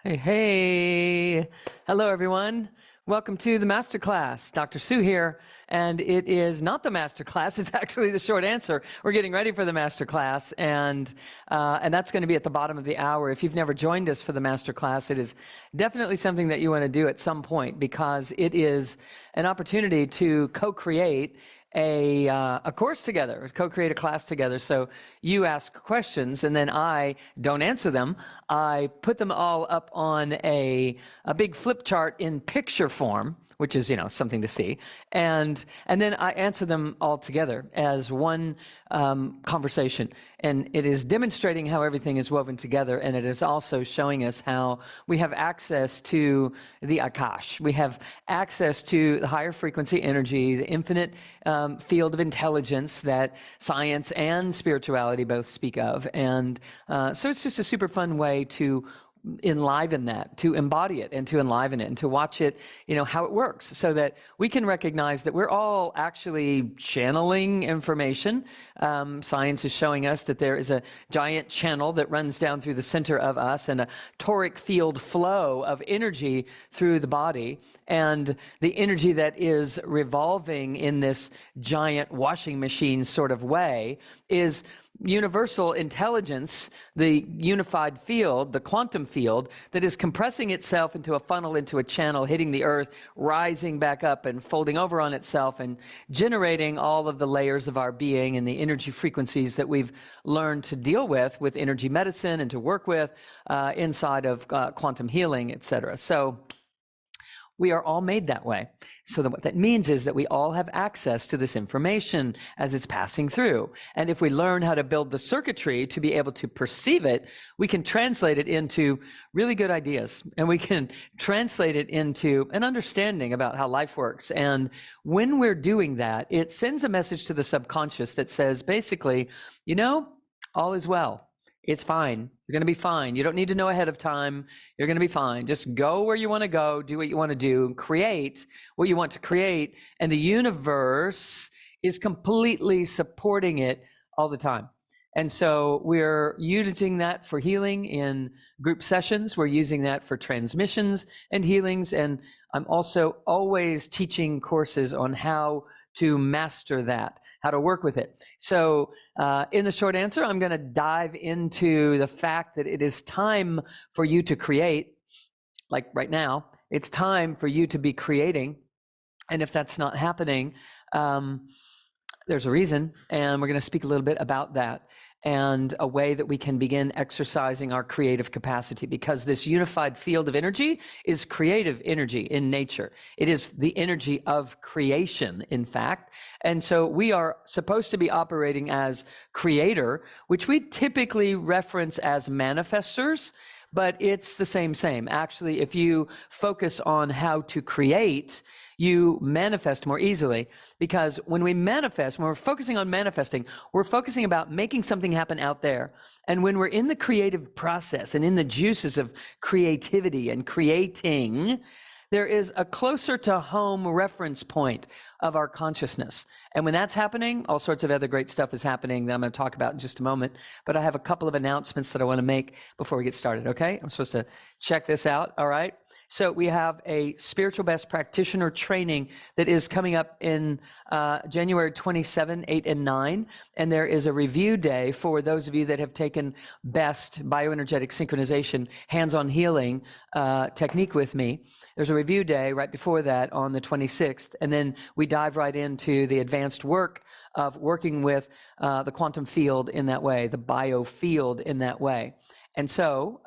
Hey, hey. Hello, everyone. Welcome to the Masterclass. Dr. Sue here, and it is not the Masterclass. It's actually the short answer. We're getting ready for the Masterclass, and that's going to be at the bottom of the hour. If you've never joined us for the Masterclass, it is definitely something that you want to do at some point because it is an opportunity to co-create a course together, co-create a class together. So you ask questions and then I don't answer them. I put them all up on a big flip chart in picture form, which is, something to see. And then I answer them all together as one conversation. And it is demonstrating how everything is woven together. And it is also showing us how we have access to the Akash. We have access to the higher frequency energy, the infinite field of intelligence that science and spirituality both speak of. And so it's just a super fun way to enliven that, to embody it and to enliven it and to watch it, how it works so that we can recognize that we're all actually channeling information. Science is showing us that there is a giant channel that runs down through the center of us and a toric field flow of energy through the body. And the energy that is revolving in this giant washing machine sort of way is universal intelligence, the unified field, the quantum field that is compressing itself into a funnel, into a channel, hitting the earth, rising back up and folding over on itself and generating all of the layers of our being and the energy frequencies that we've learned to deal with energy medicine and to work with inside of quantum healing, etc. So we are all made that way. So what that means is that we all have access to this information as it's passing through. And if we learn how to build the circuitry to be able to perceive it, we can translate it into really good ideas. And we can translate it into an understanding about how life works. And when we're doing that, it sends a message to the subconscious that says, basically, all is well. It's fine. You're going to be fine. You don't need to know ahead of time. You're going to be fine. Just go where you want to go, do what you want to do, create what you want to create. And the universe is completely supporting it all the time. And so we're using that for healing in group sessions. We're using that for transmissions and healings. And I'm also always teaching courses on how to master that, how to work with it. So in the short answer, I'm going to dive into the fact that it is time for you to create, like right now, it's time for you to be creating. And if that's not happening, there's a reason, and we're going to speak a little bit about that and a way that we can begin exercising our creative capacity, because this unified field of energy is creative energy in nature. It is the energy of creation, in fact. And so we are supposed to be operating as creator, which we typically reference as manifestors, but it's the same. Actually, if you focus on how to create, you manifest more easily, because when we manifest, when we're focusing on manifesting, we're focusing about making something happen out there. And when we're in the creative process and in the juices of creativity and creating, there is a closer to home reference point of our consciousness. And when that's happening, all sorts of other great stuff is happening that I'm going to talk about in just a moment. But I have a couple of announcements that I want to make before we get started, okay? I'm supposed to check this out, all right? So we have a spiritual best practitioner training that is coming up in January 27, 8, and 9. And there is a review day for those of you that have taken best bioenergetic synchronization, hands-on healing technique with me. There's a review day right before that on the 26th. And then we dive right into the advanced work of working with the quantum field in that way, the bio field in that way. And so,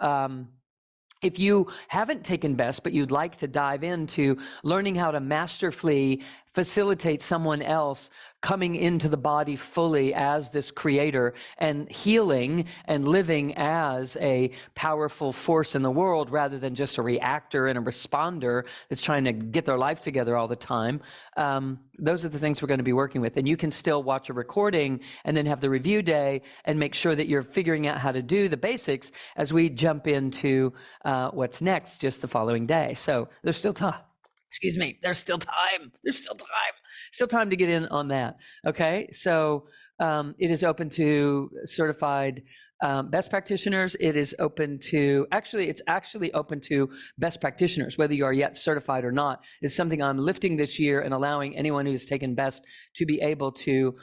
if you haven't taken BEST, but you'd like to dive into learning how to masterfully facilitate someone else coming into the body fully as this creator and healing and living as a powerful force in the world rather than just a reactor and a responder that's trying to get their life together all the time, those are the things we're going to be working with. And you can still watch a recording and then have the review day and make sure that you're figuring out how to do the basics as we jump into what's next just the following day. So there's still time. Excuse me, there's still time. Still time to get in on that. Okay, so it is open to certified Best practitioners, it is open to, it's actually open to best practitioners, whether you are yet certified or not. It's something I'm lifting this year and allowing anyone who's taken best to be able to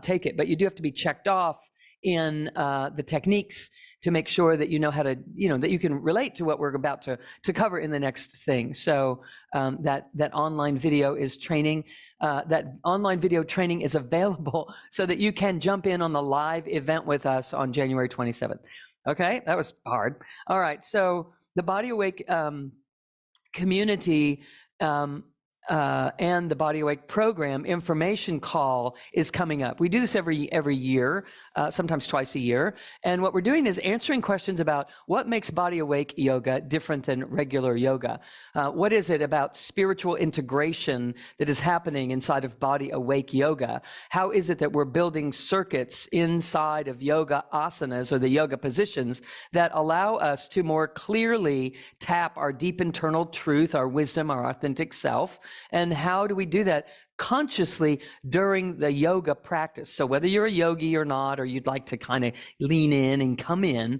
take it. But you do have to be checked off in the techniques to make sure that you know how to, that you can relate to what we're about to cover in the next thing. So that online video is training. That online video training is available so that you can jump in on the live event with us on January 27th. Okay, that was hard. All right, so the Body Awake community and the Body Awake program information call is coming up. We do this every year, sometimes twice a year. And what we're doing is answering questions about what makes Body Awake yoga different than regular yoga. What is it about spiritual integration that is happening inside of Body Awake yoga? How is it that we're building circuits inside of yoga asanas or the yoga positions that allow us to more clearly tap our deep internal truth, our wisdom, our authentic self? And how do we do that consciously during the yoga practice? So whether you're a yogi or not, or you'd like to kind of lean in and come in,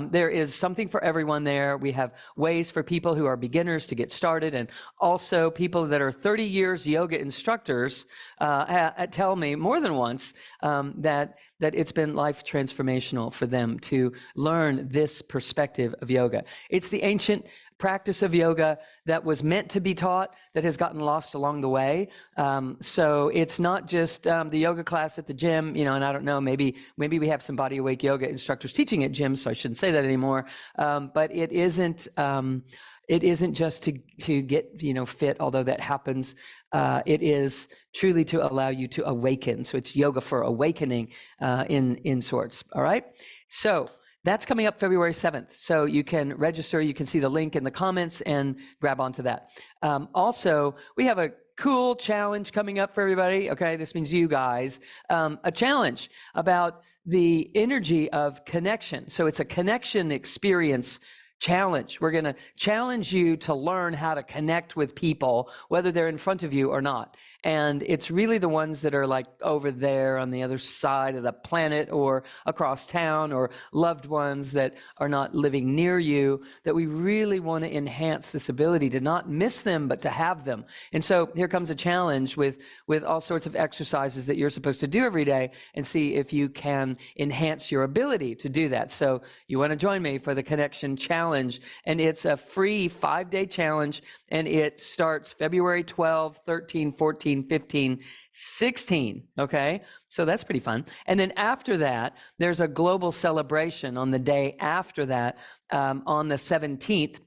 there is something for everyone there. We have ways for people who are beginners to get started, and also people that are 30 years yoga instructors tell me more than once that it's been life transformational for them to learn this perspective of yoga. It's the ancient practice of yoga that was meant to be taught that has gotten lost along the way. So it's not just the yoga class at the gym, and I don't know, maybe we have some Body Awake yoga instructors teaching at gyms, so I shouldn't say that anymore. But it isn't just to get, fit, although that happens. It is truly to allow you to awaken. So it's yoga for awakening in sorts. All right. So that's coming up February 7th. So you can register. You can see the link in the comments and grab onto that. Also, we have a cool challenge coming up for everybody. Okay, this means you guys. A challenge about the energy of connection. So it's a connection experience challenge. We're going to challenge you to learn how to connect with people, whether they're in front of you or not. And it's really the ones that are like over there on the other side of the planet or across town, or loved ones that are not living near you, that we really want to enhance this ability to not miss them, but to have them. And so here comes a challenge with all sorts of exercises that you're supposed to do every day, and see if you can enhance your ability to do that. So you want to join me for the Connection Challenge. And it's a free 5-day challenge, and it starts February 12, 13, 14, 15, 16. Okay, so that's pretty fun. And then after that, there's a global celebration on the day after that, on the 17th.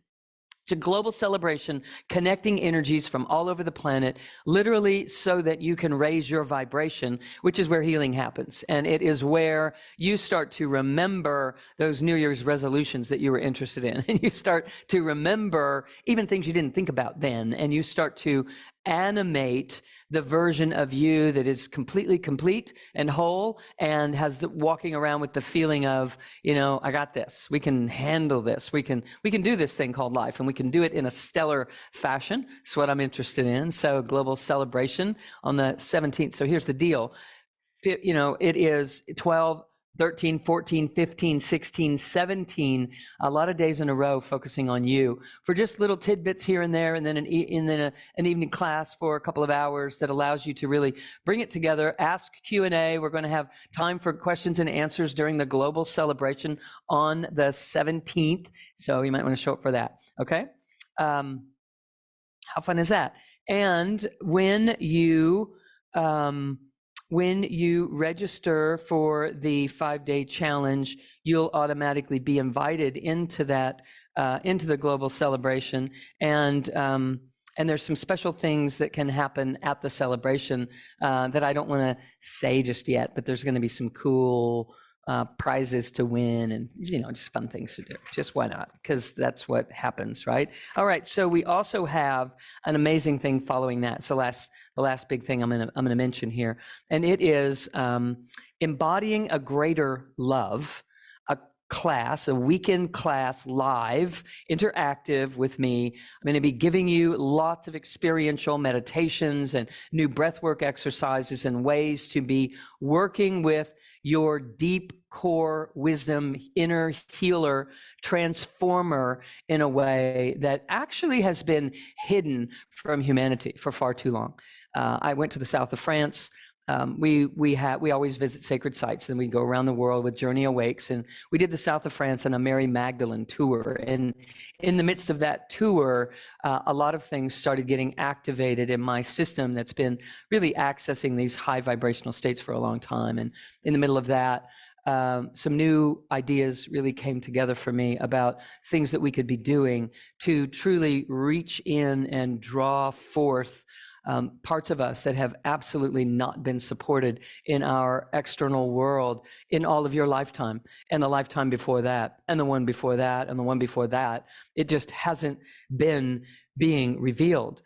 It's a global celebration connecting energies from all over the planet, literally so that you can raise your vibration, which is where healing happens. And it is where you start to remember those New Year's resolutions that you were interested in. And you start to remember even things you didn't think about then. And you start to animate the version of you that is completely complete and whole, and has walking around with the feeling of, I got this. We can handle this. We can do this thing called life, and we can do it in a stellar fashion. It's what I'm interested in. So global celebration on the 17th. So here's the deal. It is 12, 13, 14, 15, 16, 17, a lot of days in a row focusing on you for just little tidbits here and there, and then an evening class for a couple of hours that allows you to really bring it together. Ask Q&A. We're going to have time for questions and answers during the global celebration on the 17th. So you might want to show up for that. Okay. How fun is that? And when you register for the 5-day challenge, you'll automatically be invited into that, into the global celebration. And there's some special things that can happen at the celebration that I don't want to say just yet, but there's going to be some cool prizes to win, and just fun things to do. Just why not? Because that's what happens, right? All right. So we also have an amazing thing following that. So the last big thing I'm gonna mention here, and it is embodying a greater love. Class, a weekend class, live, interactive with me. I'm going to be giving you lots of experiential meditations and new breathwork exercises and ways to be working with your deep core wisdom, inner healer, transformer in a way that actually has been hidden from humanity for far too long. I went to the south of France. We always visit sacred sites, and we go around the world with Journey Awakes, and we did the south of France on a Mary Magdalene tour. And in the midst of that tour, a lot of things started getting activated in my system that's been really accessing these high vibrational states for a long time. And in the middle of that, some new ideas really came together for me about things that we could be doing to truly reach in and draw forth parts of us that have absolutely not been supported in our external world in all of your lifetime, and the lifetime before that, and the one before that, and the one before that. It just hasn't been being revealed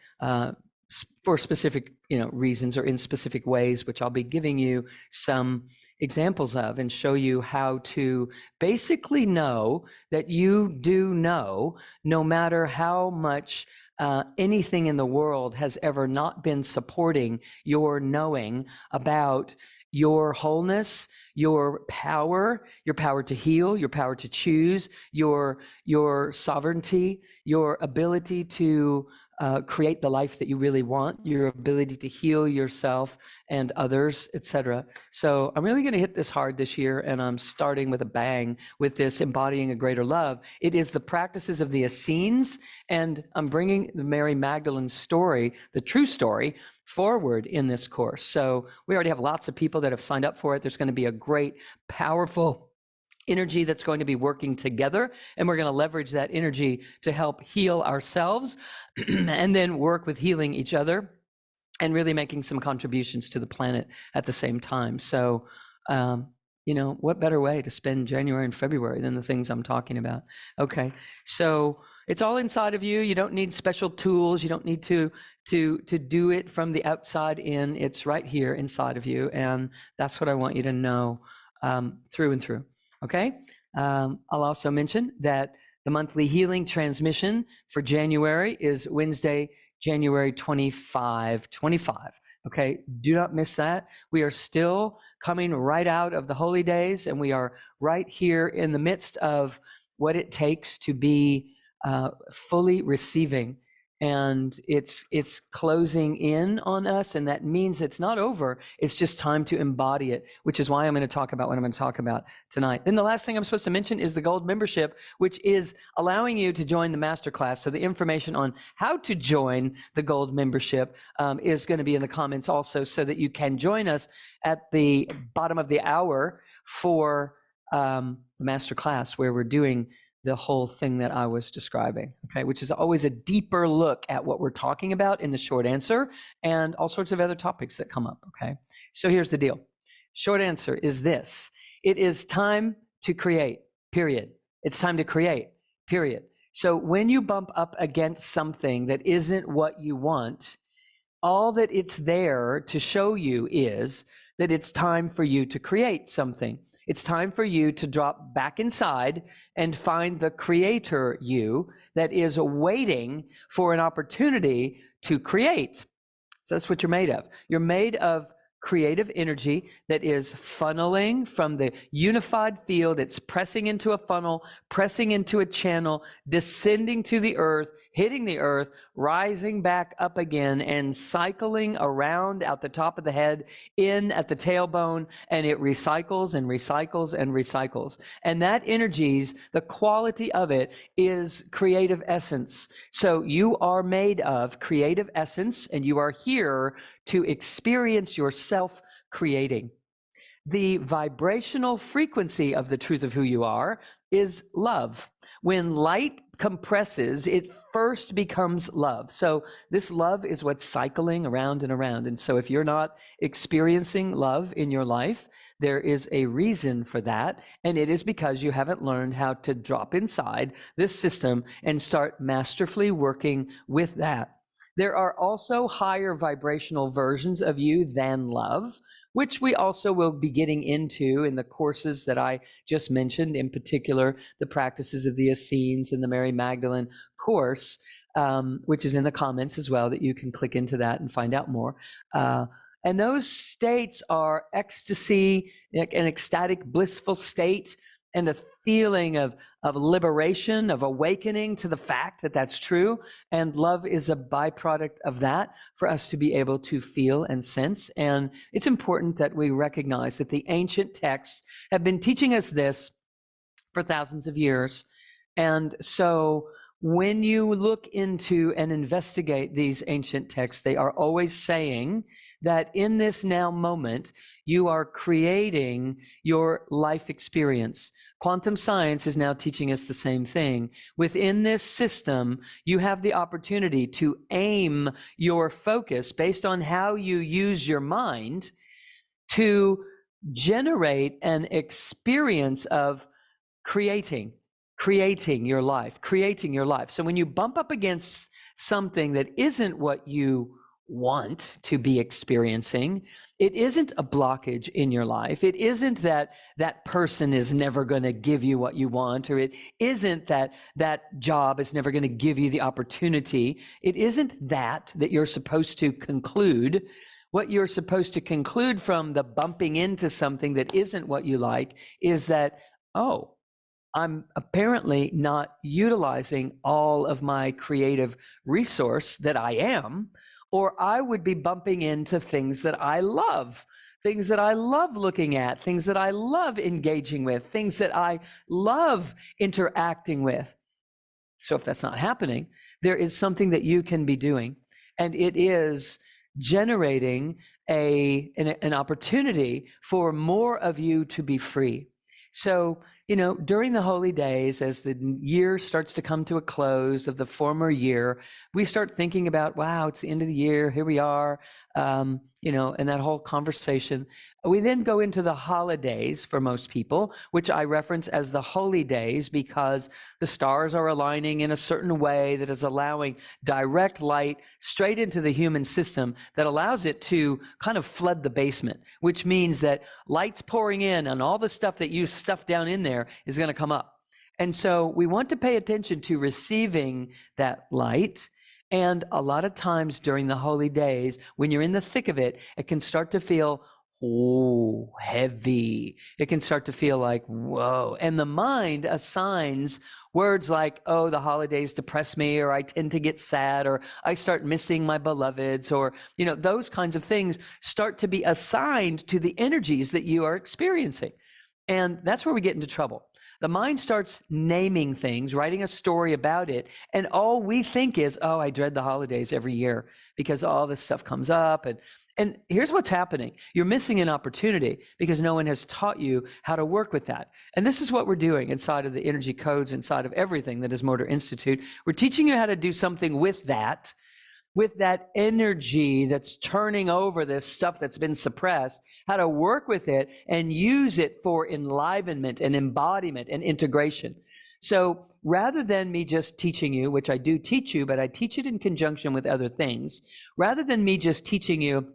for specific reasons or in specific ways, which I'll be giving you some examples of and show you how to basically know that you do know, no matter how much anything in the world has ever not been supporting your knowing about your wholeness, your power to heal, your power to choose, your sovereignty, your ability to create the life that you really want, your ability to heal yourself and others, etc. So I'm really going to hit this hard this year, and I'm starting with a bang with this embodying a greater love. It is the practices of the Essenes, and I'm bringing the Mary Magdalene story, the true story, forward in this course. So we already have lots of people that have signed up for it. There's going to be a great, powerful energy that's going to be working together, and we're going to leverage that energy to help heal ourselves and then work with healing each other and really making some contributions to the planet at the same time. So, what better way to spend January and February than the things I'm talking about? Okay, so it's all inside of you. You don't need special tools. You don't need to do it from the outside in. It's right here inside of you, and that's what I want you to know through and through. Okay, I'll also mention that the monthly healing transmission for January is Wednesday, January 25. Okay, do not miss that. We are still coming right out of the holy days, and we are right here in the midst of what it takes to be fully receiving. And it's closing in on us, and that means it's not over. It's just time to embody it, which is why I'm going to talk about what I'm going to talk about tonight. Then the last thing I'm supposed to mention is the gold membership, which is allowing you to join the masterclass. So the information on how to join the gold membership is going to be in the comments also, so that you can join us at the bottom of the hour for the masterclass, where we're doing the whole thing that I was describing, okay, which is always a deeper look at what we're talking about in the short answer and all sorts of other topics that come up, okay? So here's the deal. Short answer is this. It is time to create, period. It's time to create, period. So when you bump up against something that isn't what you want, all that it's there to show you is that it's time for you to create something. It's time for you to drop back inside and find the creator you that is waiting for an opportunity to create. So that's what you're made of. You're made of creative energy that is funneling from the unified field. It's pressing into a funnel, pressing into a channel, descending to the earth, hitting the earth, rising back up again, and cycling around out the top of the head, in at the tailbone, and it recycles and recycles and recycles. And that energy's, the quality of it is creative essence. So you are made of creative essence, and you are here to experience yourself creating. The vibrational frequency of the truth of who you are is love. When light compresses, it first becomes love. So this love is what's cycling around and around. And so if you're not experiencing love in your life, there is a reason for that. And it is because you haven't learned how to drop inside this system and start masterfully working with that. There are also higher vibrational versions of you than love, which we also will be getting into in the courses that I just mentioned, in particular, the practices of the Essenes and the Mary Magdalene course, which is in the comments as well, that you can click into that and find out more. And those states are ecstasy, like an ecstatic, blissful state, and a feeling of liberation, of awakening to the fact that that's true. And love is a byproduct of that for us to be able to feel and sense. And it's important that we recognize that the ancient texts have been teaching us this for thousands of years. And so when you look into and investigate these ancient texts, they are always saying that in this now moment, you are creating your life experience. Quantum science is now teaching us the same thing. Within this system, you have the opportunity to aim your focus based on how you use your mind to generate an experience of creating your life. So when you bump up against something that isn't what you want to be experiencing, it isn't a blockage in your life. It isn't that that person is never going to give you what you want, or it isn't that that job is never going to give you the opportunity. It isn't that you're supposed to conclude. What you're supposed to conclude from the bumping into something that isn't what you like is that, oh, I'm apparently not utilizing all of my creative resource that I am, or I would be bumping into things that I love looking at, things that I love engaging with, things that I love interacting with. So if that's not happening, there is something that you can be doing, and it is generating an opportunity for more of you to be free. So, during the holy days, as the year starts to come to a close of the former year, we start thinking about, wow, it's the end of the year. Here we are, and that whole conversation. We then go into the holidays for most people, which I reference as the holy days because the stars are aligning in a certain way that is allowing direct light straight into the human system that allows it to kind of flood the basement, which means that light's pouring in and all the stuff that you stuffed down in there is going to come up. And so we want to pay attention to receiving that light. And a lot of times during the holy days, when you're in the thick of it, it can start to feel, oh, heavy. It can start to feel like, whoa. And the mind assigns words like, oh, the holidays depress me, or I tend to get sad, or I start missing my beloveds, or, those kinds of things start to be assigned to the energies that you are experiencing. And that's where we get into trouble. The mind starts naming things, writing a story about it, and all we think is, oh, I dread the holidays every year because all this stuff comes up. And here's what's happening. You're missing an opportunity because no one has taught you how to work with that. And this is what we're doing inside of the energy codes, inside of everything that is Morter Institute. We're teaching you how to do something with that energy that's turning over this stuff that's been suppressed, how to work with it and use it for enlivenment and embodiment and integration. So rather than me just teaching you, which I do teach you, but I teach it in conjunction with other things, rather than me just teaching you,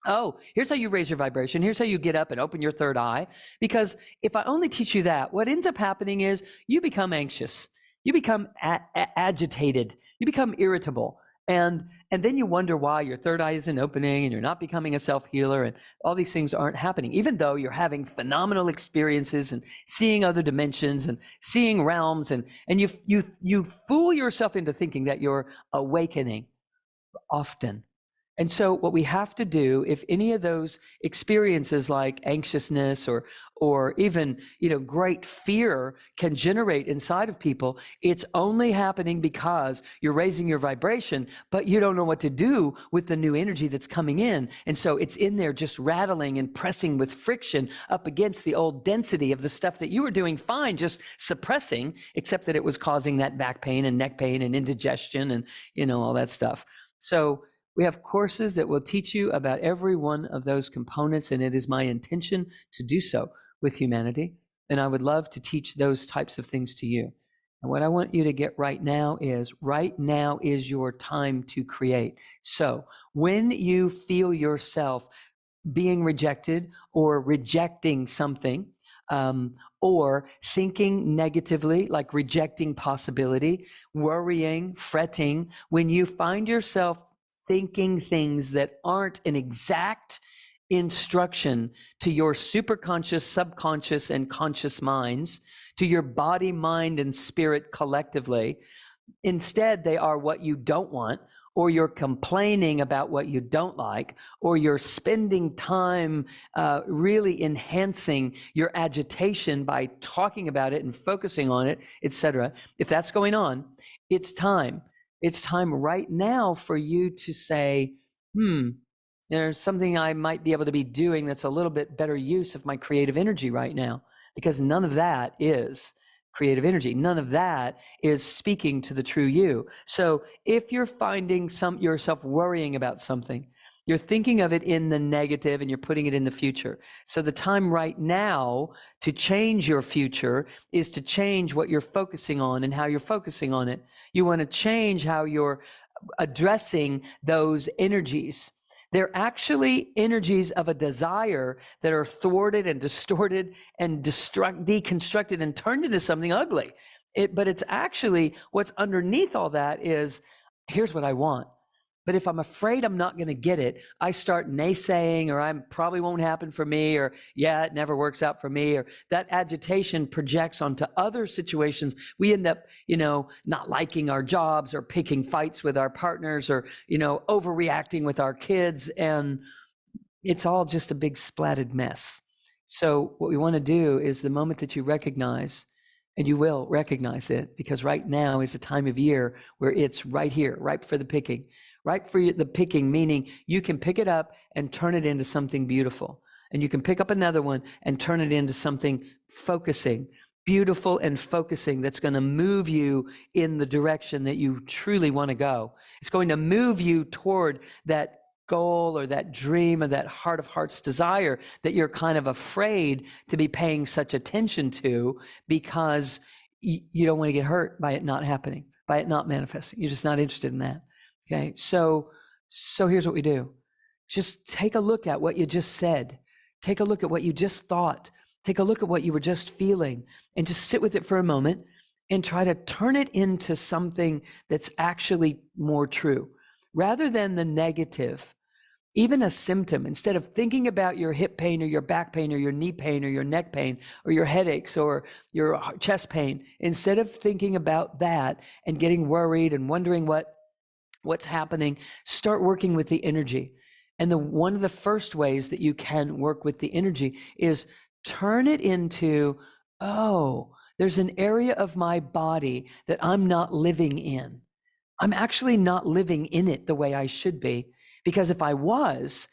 oh, here's how you raise your vibration, here's how you get up and open your third eye, because if I only teach you that, what ends up happening is you become anxious, you become agitated, you become irritable. And then you wonder why your third eye isn't opening and you're not becoming a self-healer and all these things aren't happening, even though you're having phenomenal experiences and seeing other dimensions and seeing realms. And you fool yourself into thinking that you're awakening often. And so what we have to do, if any of those experiences like anxiousness or even, great fear can generate inside of people, it's only happening because you're raising your vibration, but you don't know what to do with the new energy that's coming in. And so it's in there just rattling and pressing with friction up against the old density of the stuff that you were doing fine, just suppressing, except that it was causing that back pain and neck pain and indigestion and, all that stuff. So we have courses that will teach you about every one of those components, and it is my intention to do so with humanity. And I would love to teach those types of things to you. And what I want you to get right now is your time to create. So when you feel yourself being rejected or rejecting something, or thinking negatively, like rejecting possibility, worrying, fretting, when you find yourself thinking things that aren't an exact instruction to your superconscious, subconscious, and conscious minds, to your body, mind, and spirit collectively. Instead, they are what you don't want, or you're complaining about what you don't like, or you're spending time really enhancing your agitation by talking about it and focusing on it, etc. If that's going on, it's time. It's time right now for you to say, there's something I might be able to be doing that's a little bit better use of my creative energy right now, because none of that is creative energy. None of that is speaking to the true you. So if you're finding yourself worrying about something, you're thinking of it in the negative and you're putting it in the future. So the time right now to change your future is to change what you're focusing on and how you're focusing on it. You want to change how you're addressing those energies. They're actually energies of a desire that are thwarted and distorted and deconstructed and turned into something ugly. But it's actually what's underneath all that is, here's what I want. But if I'm afraid I'm not going to get it, I start naysaying, or I probably won't happen for me, or yeah, it never works out for me, or that agitation projects onto other situations. We end up, not liking our jobs, or picking fights with our partners, or, overreacting with our kids. And it's all just a big splatted mess. So what we want to do is, the moment that you recognize, and you will recognize it, because right now is a time of year where it's right here, ripe for the picking. Ripe for the picking, meaning you can pick it up and turn it into something beautiful. And you can pick up another one and turn it into something focusing, beautiful and focusing, that's going to move you in the direction that you truly want to go. It's going to move you toward that goal or that dream or that heart of hearts desire that you're kind of afraid to be paying such attention to, because you don't want to get hurt by it not happening, by it not manifesting. You're just not interested in that. Okay, so here's what we do. Just take a look at what you just said. Take a look at what you just thought. Take a look at what you were just feeling, and just sit with it for a moment and try to turn it into something that's actually more true, rather than the negative. Even a symptom, instead of thinking about your hip pain or your back pain or your knee pain or your neck pain or your headaches or your chest pain, instead of thinking about that and getting worried and wondering what's happening, start working with the energy. And one of the first ways that you can work with the energy is turn it into, oh, there's an area of my body that I'm not living in. I'm actually not living in it the way I should be. Because if I was,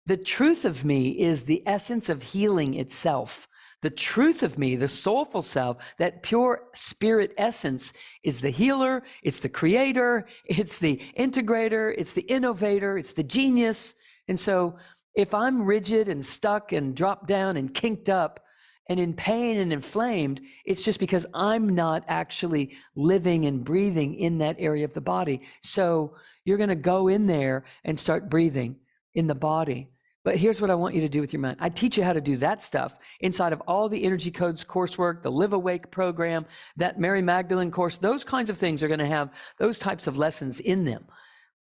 the truth of me is the essence of healing itself. The truth of me, the soulful self, that pure spirit essence, is the healer, it's the creator, it's the integrator, it's the innovator, it's the genius. And so if I'm rigid and stuck and dropped down and kinked up and in pain and inflamed, it's just because I'm not actually living and breathing in that area of the body. So you're going to go in there and start breathing in the body. But here's what I want you to do with your mind. I teach you how to do that stuff inside of all the Energy Codes coursework, the Live Awake program, that Mary Magdalene course. Those kinds of things are going to have those types of lessons in them.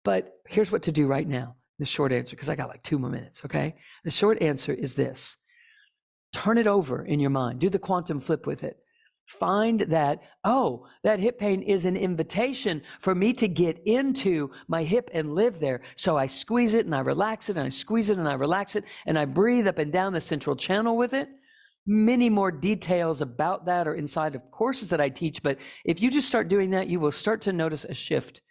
But here's what to do right now. The short answer, because I got like 2 more minutes, okay? The short answer is this. Turn it over in your mind. Do the quantum flip with it. Find that, oh, that hip pain is an invitation for me to get into my hip and live there. So I squeeze it and I relax it, and I squeeze it and I relax it, and I breathe up and down the central channel with it. Many more details about that are inside of courses that I teach. But if you just start doing that, you will start to notice a shift.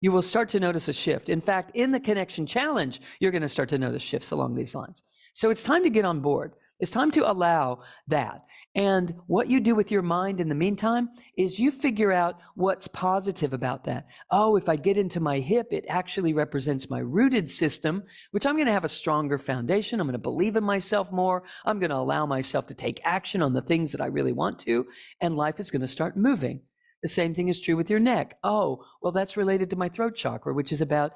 You will start to notice a shift. In fact, in the Connection Challenge, you're going to start to notice shifts along these lines. So it's time to get on board. It's time to allow that. And what you do with your mind in the meantime is you figure out what's positive about that. Oh, if I get into my hip, it actually represents my rooted system, which I'm going to have a stronger foundation. I'm going to believe in myself more. I'm going to allow myself to take action on the things that I really want to, and life is going to start moving. The same thing is true with your neck. Oh, well, that's related to my throat chakra, which is about,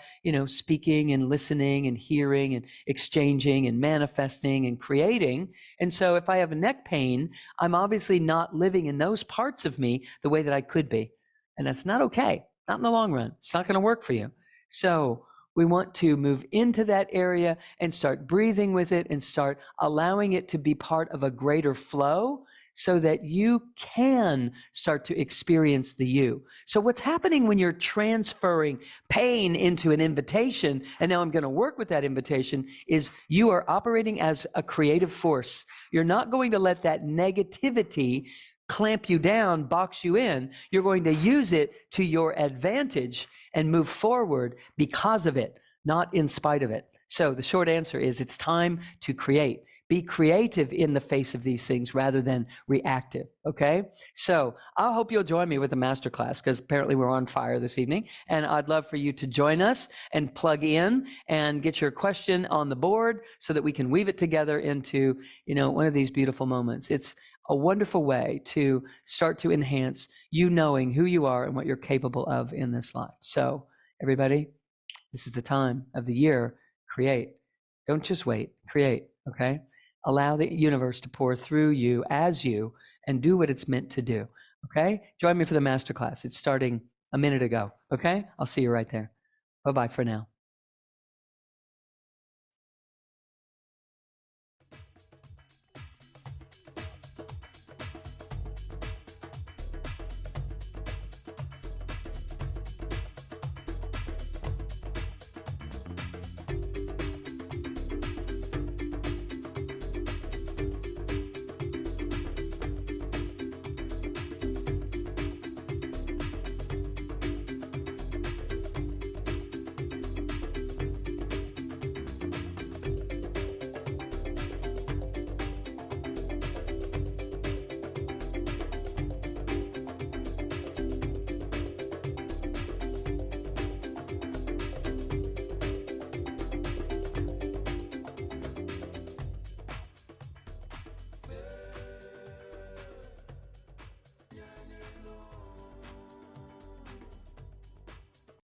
speaking and listening and hearing and exchanging and manifesting and creating. And so if I have a neck pain, I'm obviously not living in those parts of me the way that I could be. And that's not okay. Not in the long run. It's not going to work for you. So We want to move into that area and start breathing with it and start allowing it to be part of a greater flow so that you can start to experience the you. So what's happening when you're transferring pain into an invitation, and now I'm going to work with that invitation, is you are operating as a creative force. You're not going to let that negativity clamp you down, box you in. You're going to use it to your advantage and move forward because of it, not in spite of it. So the short answer is it's time to create. Be creative in the face of these things rather than reactive, okay? So I hope you'll join me with the masterclass because apparently we're on fire this evening, and I'd love for you to join us and plug in and get your question on the board so that we can weave it together into, one of these beautiful moments. It's a wonderful way to start to enhance you knowing who you are and what you're capable of in this life. So everybody, this is the time of the year. Create. Don't just wait. Create, okay? Allow the universe to pour through you as you and do what it's meant to do, okay? Join me for the masterclass. It's starting a minute ago, okay? I'll see you right there. Bye-bye for now.